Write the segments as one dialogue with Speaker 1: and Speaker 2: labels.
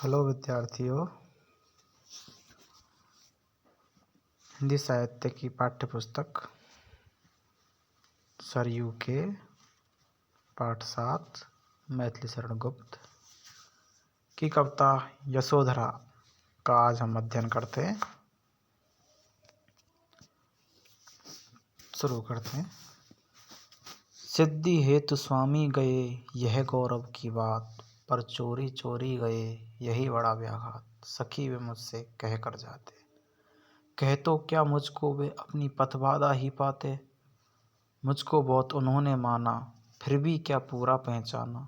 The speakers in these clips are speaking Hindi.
Speaker 1: हेलो विद्यार्थियों, हिंदी साहित्य की पाठ्यपुस्तक सरयू के पाठ 7 मैथिली शरण गुप्त की कविता यशोधरा का आज हम अध्ययन करते हैं। शुरू करते हैं। सिद्धि हेतु स्वामी गए यह गौरव की बात, पर चोरी चोरी गए यही बड़ा व्याघात। सखी वे मुझसे कह कर जाते, कह तो क्या मुझको वे अपनी पथबाधा ही पाते। मुझको बहुत उन्होंने माना, फिर भी क्या पूरा पहचाना।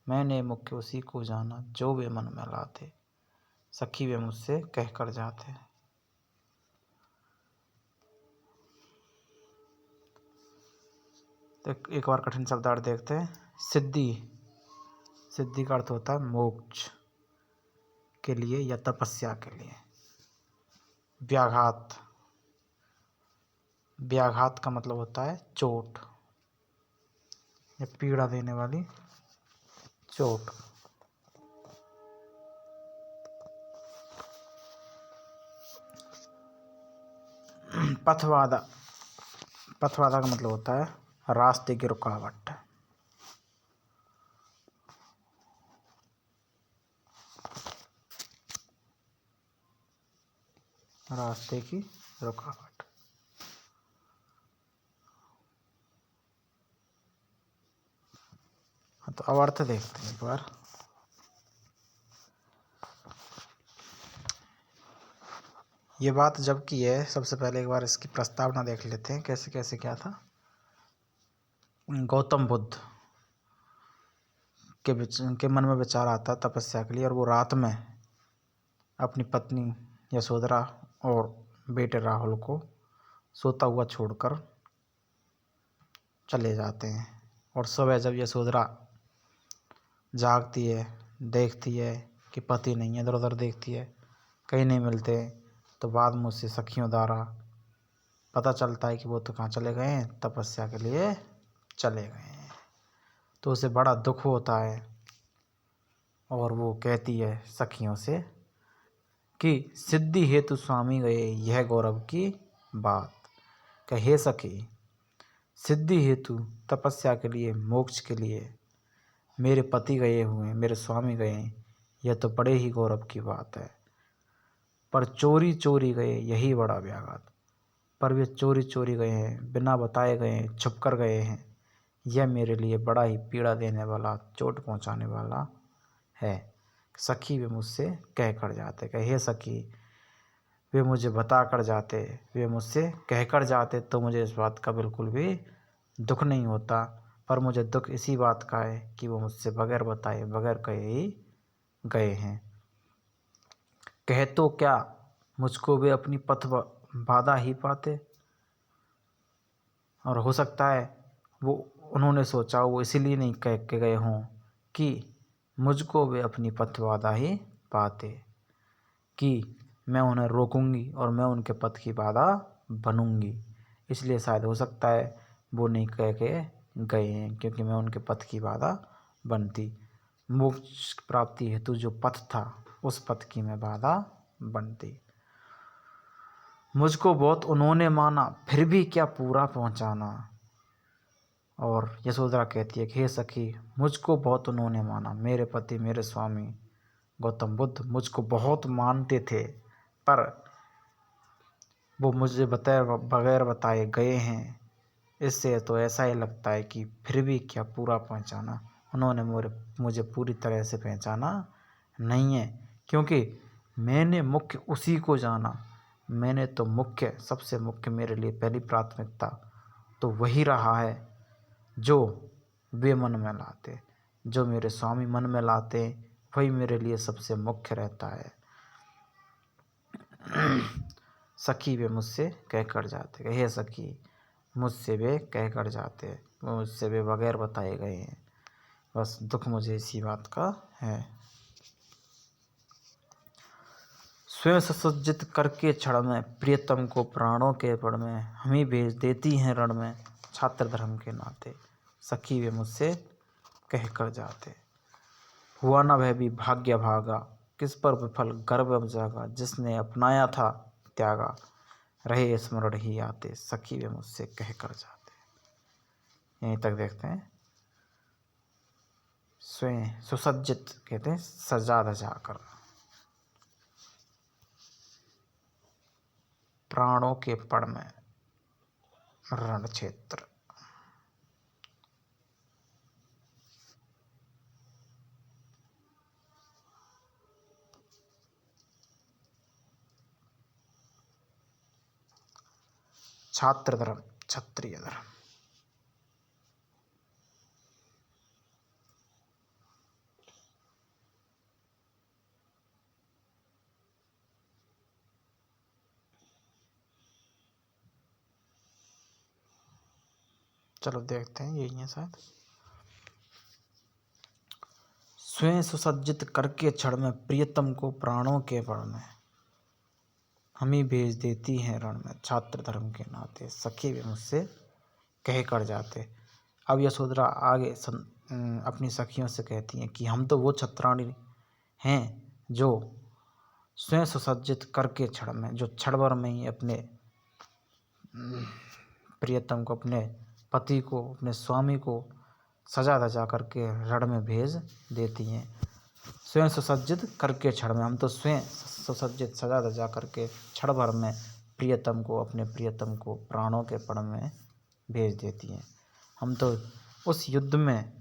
Speaker 1: मैंने मुख्य उसी को जाना, जो वे मन में लाते। सखी वे मुझसे कह कर जाते। तो एक बार कठिन शब्दार्थ देखते हैं। सिद्धि, सिद्धि का अर्थ होता है मोक्ष के लिए या तपस्या के लिए। व्याघात, व्याघात का मतलब होता है चोट या पीड़ा देने वाली चोट। पथबाधा, पथबाधा का मतलब होता है रास्ते की रुकावट। रास्ते की रुकावट। तो अब अर्थ देखते हैं एक बार। ये बात जब की है, सबसे पहले एक बार इसकी प्रस्तावना देख लेते हैं कैसे कैसे क्या था। गौतम बुद्ध के मन में विचार आता तपस्या के लिए, और वो रात में अपनी पत्नी यशोधरा और बेटे राहुल को सोता हुआ छोड़कर चले जाते हैं। और सुबह जब यशोधरा जागती है, देखती है कि पति नहीं है, इधर उधर देखती है, कहीं नहीं मिलते, तो बाद में उससे सखियों द्वारा पता चलता है कि वो तो कहाँ चले गए हैं, तपस्या के लिए चले गए हैं। तो उसे बड़ा दुख होता है और वो कहती है सखियों से कि सिद्धि हेतु स्वामी गए यह गौरव की बात। कहे सखी, सिद्धि हेतु तपस्या के लिए, मोक्ष के लिए मेरे पति गए हुए, मेरे स्वामी गए, यह तो बड़े ही गौरव की बात है। पर चोरी चोरी गए यही बड़ा व्याघात। पर वे चोरी चोरी गए हैं, बिना बताए गए हैं, छुप कर गए हैं, यह मेरे लिए बड़ा ही पीड़ा देने वाला, चोट पहुंचाने वाला है। सखी वे मुझसे कह कर जाते, कहे सखी वे मुझे बता कर जाते, वे मुझसे कह कर जाते तो मुझे इस बात का बिल्कुल भी दुख नहीं होता। पर मुझे दुख इसी बात का है कि वो मुझसे बगैर बताए, बगैर कहे ही गए हैं। कह तो क्या मुझको वे अपनी पथ बाधा ही पाते। और हो सकता है वो उन्होंने सोचा वो इसीलिए नहीं कह के गए हों कि मुझको वे अपनी पथ बाधा ही पाते, कि मैं उन्हें रोकूंगी और मैं उनके पथ की बाधा बनूंगी। इसलिए शायद हो सकता है वो नहीं कह के गए हैं, क्योंकि मैं उनके पथ की बाधा बनती। मोक्ष प्राप्ति हेतु जो पथ था, उस पथ की मैं बाधा बनती। मुझको बहुत उन्होंने माना, फिर भी क्या पूरा पहुंचाना। और यशोधरा कहती है कि हे सखी, मुझको बहुत उन्होंने माना, मेरे पति, मेरे स्वामी गौतम बुद्ध मुझको बहुत मानते थे, पर वो मुझे बगैर बताए गए हैं। इससे तो ऐसा ही लगता है कि फिर भी क्या पूरा पहचाना। उन्होंने मुझे पूरी तरह से पहचाना नहीं है, क्योंकि मैंने मुख्य उसी को जाना। मैंने तो मुख्य, सबसे मुख्य, मेरे लिए पहली प्राथमिकता तो वही रहा है जो वे मन में लाते, जो मेरे स्वामी मन में लाते, वही मेरे लिए सबसे मुख्य रहता है। सखी वे मुझसे कह कर जाते, हे सखी मुझसे वे कह कर जाते, मुझसे वे बगैर बताए गए हैं। बस दुख मुझे इसी बात का है। स्वयं सुसज्जित करके क्षण में, प्रियतम को प्राणों के पड़ में, हम ही भेज देती हैं रण में, छात्र धर्म के नाते। सखी वे मुझसे कह कर जाते। हुआ न वह भी भाग्य भागा, किस पर विफल गर्व अब जागा, जिसने अपनाया था त्यागा, रहे स्मरण ही आते, सखी वे मुझसे कह कर जाते। यहीं तक देखते हैं। स्वयं सुसज्जित कहते हैं सजा धजा कर, प्राणों के पड़ में रण क्षेत्र। छात्र धर्म, क्षत्रिय धर्म। चलो देखते हैं, यही है शायद। स्वयं सुसज्जित करके क्षण में, प्रियतम को प्राणों के पड़ में, हम ही भेज देती हैं रण में, छात्र धर्म के नाते, सखी भी मुझसे कह कर जाते। अब यशोधरा आगे अपनी सखियों से कहती हैं कि हम तो वो छत्राणी हैं जो स्वयं सुसज्जित करके क्षण में, जो क्षण भर में ही अपने प्रियतम को, अपने पति को, अपने स्वामी को सजा धजा करके रण में भेज देती हैं। स्वयं सुसज्जित करके क्षण में, हम तो स्वयं सुसज्जित सजा धजा करके क्षण भर में प्रियतम को, अपने प्रियतम को प्राणों के पड़ में भेज देती हैं। हम तो उस युद्ध में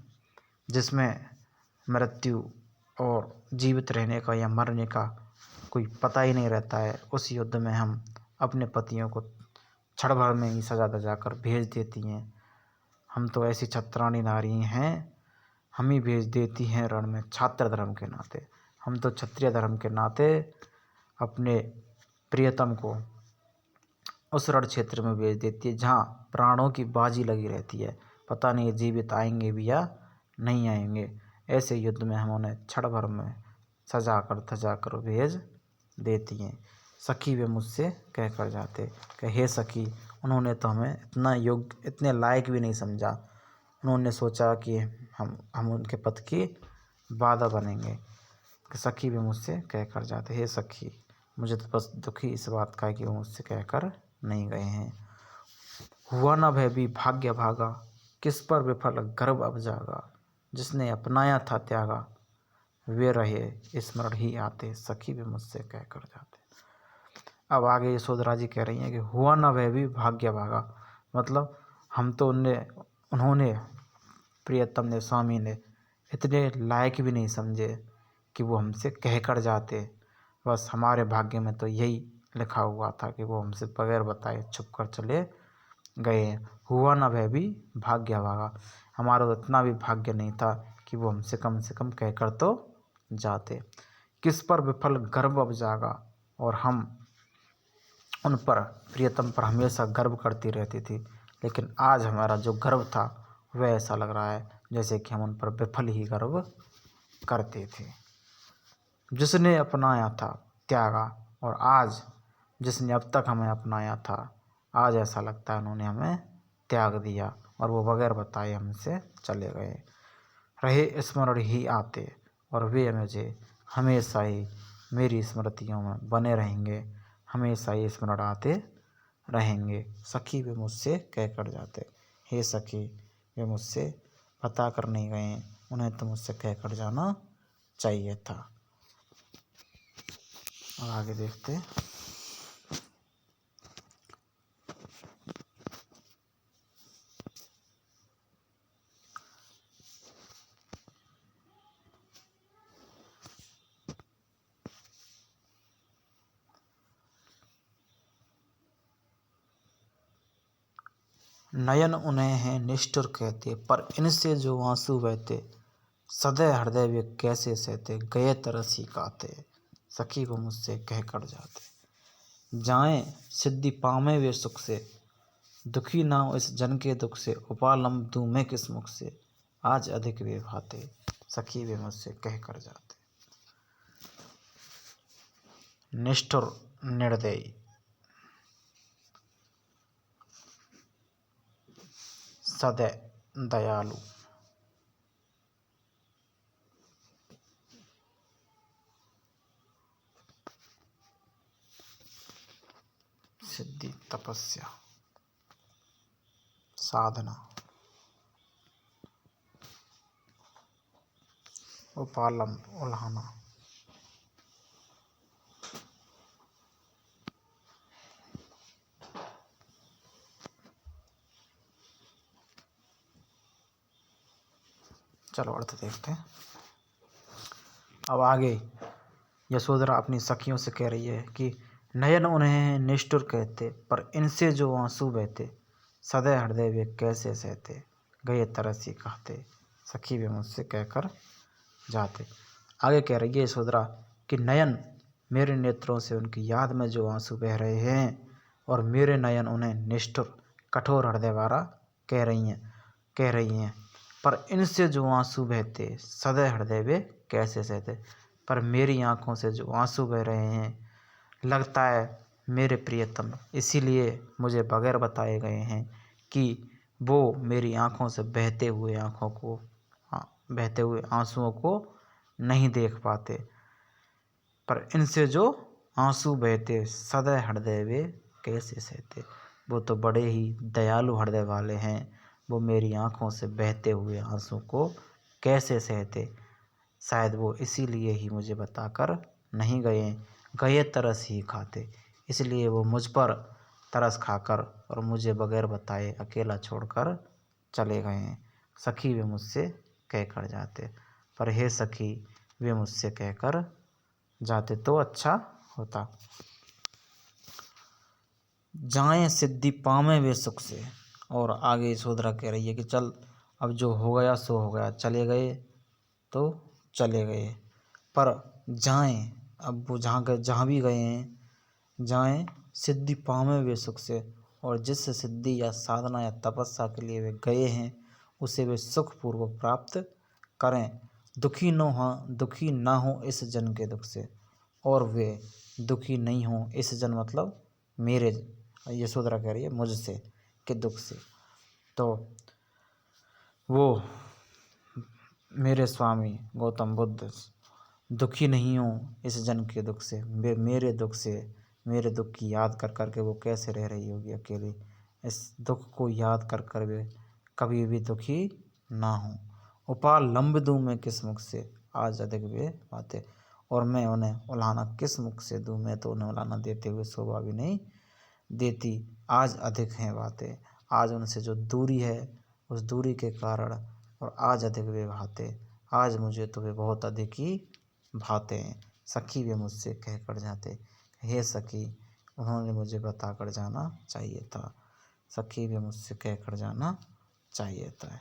Speaker 1: जिसमें मृत्यु और जीवित रहने का या मरने का कोई पता ही नहीं रहता है, उस युद्ध में हम अपने पतियों को क्षण भर में ही सजा धजा कर भेज देती हैं। हम तो ऐसी छत्राणी नारी हैं, हम ही भेज देती हैं रण में, छात्र धर्म के नाते। हम तो क्षत्रिय धर्म के नाते अपने प्रियतम को उस रण क्षेत्र में भेज देती है जहाँ प्राणों की बाजी लगी रहती है, पता नहीं जीवित आएंगे भी या नहीं आएंगे। ऐसे युद्ध में हम उन्हें क्षण भर में सजा कर धजा कर भेज देती हैं। सखी वे मुझसे कह कर जाते कि हे सखी, उन्होंने तो हमें इतना योग्य, इतने लायक भी नहीं समझा। उन्होंने सोचा कि हम उनके पद की बाधा बनेंगे। कि सखी भी मुझसे कह कर जाते, हे सखी, मुझे तो बस दुखी इस बात का है कि वो मुझसे कह कर नहीं गए हैं। हुआ न भय भी भाग्य भागा, किस पर विफल गर्व अब जागा, जिसने अपनाया था त्यागा, वे रहे स्मरण ही आते, सखी भी मुझसे कह कर जाते। अब आगे यशोधरा जी कह रही हैं कि हुआ न भय भी भाग्य भागा, मतलब हम तो उन्होंने प्रियतम ने, स्वामी ने इतने लायक भी नहीं समझे कि वो हमसे कह कर जाते। बस हमारे भाग्य में तो यही लिखा हुआ था कि वो हमसे बगैर बताए छुप कर चले गए। हुआ न भय भी भाग्य भागा, हमारा तो इतना भी भाग्य नहीं था कि वो हमसे कम से कम कह कर तो जाते। किस पर विफल गर्व अब जागा, और हम उन पर, प्रियतम पर हमेशा गर्व करती रहती थी, लेकिन आज हमारा जो गर्व था वह ऐसा लग रहा है जैसे कि हम उन पर विफल ही गर्व करते थे। जिसने अपनाया था त्यागा, और आज जिसने अब तक हमें अपनाया था, आज ऐसा लगता है उन्होंने हमें त्याग दिया और वो बगैर बताए हमसे चले गए। रहे स्मरण ही आते, और वे मुझे हमेशा ही मेरी स्मृतियों में बने रहेंगे, हमेशा ही स्मरण आते रहेंगे। सखी वे मुझसे कह कर जाते, हे सखी, वे मुझसे बता कर नहीं गए, उन्हें तो मुझसे कह कर जाना चाहिए था। और आगे देखते हैं। नयन उन्हें हैं निष्ठुर कहते, पर इनसे जो आंसू बहते, सदै हृदय वे कैसे सहते, गए तरस ही काते, सखी को मुझसे कह कर जाते। जाएं सिद्धि पामे वे सुख से, दुखी ना हो इस जन के दुख से, उपालम दूं मैं किस मुख से, आज अधिक वे भाते, सखी वे मुझसे कह कर जाते। निष्ठुर निर्दयी, सदै दयालु, सिद्धि, तपस्या, साधना, उपालंब, उल्हाना। चलो अर्थ देखते हैं। अब आगे यशोधरा अपनी सखियों से कह रही है कि नयन उन्हें निष्ठुर कहते, पर इनसे जो आंसू बहते, सदै हृदय वे कैसे सहते, गए तरस ही कहते, सखी वे मुझसे कहकर जाते। आगे कह रही है यशोधरा कि नयन मेरे नेत्रों से उनकी याद में जो आंसू बह रहे हैं, और मेरे नयन उन्हें निष्ठुर कठोर हृदय वाला कह रही हैं, पर इनसे जो आंसू बहते, सदै हृदय वे कैसे सहते। पर मेरी आंखों से जो आंसू बह रहे हैं, लगता है मेरे प्रियतम इसीलिए मुझे बगैर बताए गए हैं कि वो मेरी आंखों से बहते हुए आंसुओं को नहीं देख पाते। पर इनसे जो आंसू बहते, सदै हृदय वे कैसे सहते। वो तो बड़े ही दयालु हृदय वाले हैं, वो मेरी आंखों से बहते हुए आंसू को कैसे सहते। शायद वो इसीलिए ही मुझे बताकर नहीं गए तरस ही खाते। इसलिए वो मुझ पर तरस खाकर और मुझे बगैर बताए अकेला छोड़कर चले गए हैं। सखी वे मुझसे कहकर जाते। पर हे सखी, वे मुझसे कहकर जाते तो अच्छा होता। जाएं सिद्धि पावें वे सुख से। और आगे यशोधरा कह रही है कि चल, अब जो हो गया सो हो गया, चले गए तो चले गए, पर जाएं, अब वो जहाँ भी गए हैं, जाएं सिद्धि पावें वे सुख से। और जिस सिद्धि या साधना या तपस्या के लिए वे गए हैं, उसे वे सुखपूर्वक प्राप्त करें। दुखी ना हो इस जन्म के दुख से, और वे दुखी नहीं हो इस जन्म मतलब मेरे, यशोधरा कह रही है मुझसे, के दुख से। तो वो मेरे स्वामी गौतम बुद्ध दुखी नहीं हो इस जन्म के दुख से, मेरे दुख की याद कर कर के वो कैसे रह रही होगी अकेली। इस दुख को याद कर कर वे कभी भी दुखी ना हो। उपाल लंब दूँ मैं किस मुख से, आज अधिक वे बातें। और मैं उन्हें उलाहना किस मुख से दूँ, मैं तो उन्हें उलाहना देते हुए शोभा भी नहीं देती। आज अधिक हैं बातें, आज उनसे जो दूरी है उस दूरी के कारण, और आज अधिक वे भाते, आज मुझे तो वे बहुत अधिक ही भाते हैं। सखी वे मुझसे कह कर जाते। हे सखी, उन्होंने मुझे बता कर जाना चाहिए था। सखी वे मुझसे कह कर जाना चाहिए था।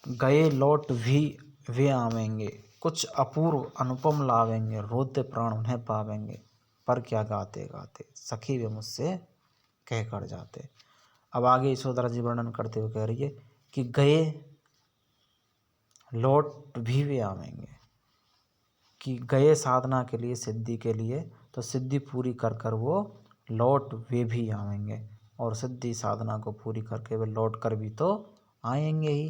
Speaker 1: गए लौट भी वे आवेंगे, कुछ अपूर्व अनुपम लावेंगे, रोते प्राण उन्हें पावेंगे, पर क्या गाते गाते, सखी वे मुझसे कह कर जाते। अब आगे यशोधरा जी वर्णन करते हुए कह रही है कि गए लौट भी वे आवेंगे, कि गए साधना के लिए, सिद्धि के लिए, तो सिद्धि पूरी कर कर वो लौट वे भी आवेंगे, और सिद्धि साधना को पूरी करके वे लौट कर भी तो आएंगे ही।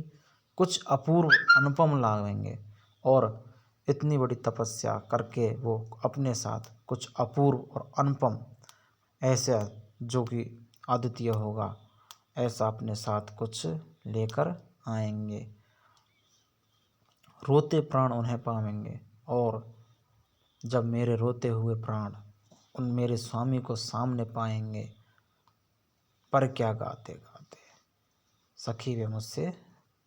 Speaker 1: कुछ अपूर्व अनुपम लावेंगे, और इतनी बड़ी तपस्या करके वो अपने साथ कुछ अपूर्व और अनुपम, ऐसा जो कि अद्वितीय होगा, ऐसा अपने साथ कुछ लेकर आएंगे। रोते प्राण उन्हें पावेंगे, और जब मेरे रोते हुए प्राण उन मेरे स्वामी को सामने पाएंगे, पर क्या गाते गाते, सखी वे मुझसे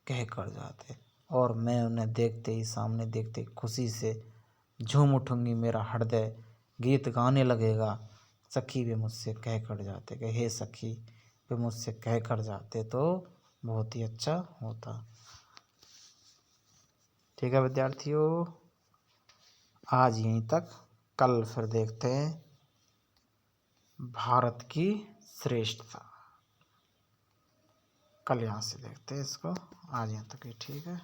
Speaker 1: कह कर जाते। और मैं उन्हें देखते ही, सामने देखते ही खुशी से झूम उठूंगी, मेरा हृदय गीत गाने लगेगा। सखी वे मुझसे कह कर जाते कि हे सखी, वे मुझसे कह कर जाते तो बहुत ही अच्छा होता। ठीक है विद्यार्थियों, आज यहीं तक। कल फिर देखते हैं भारत की श्रेष्ठता। कल यहाँ से देखते हैं इसको। आज यहाँ तक ही ठीक है।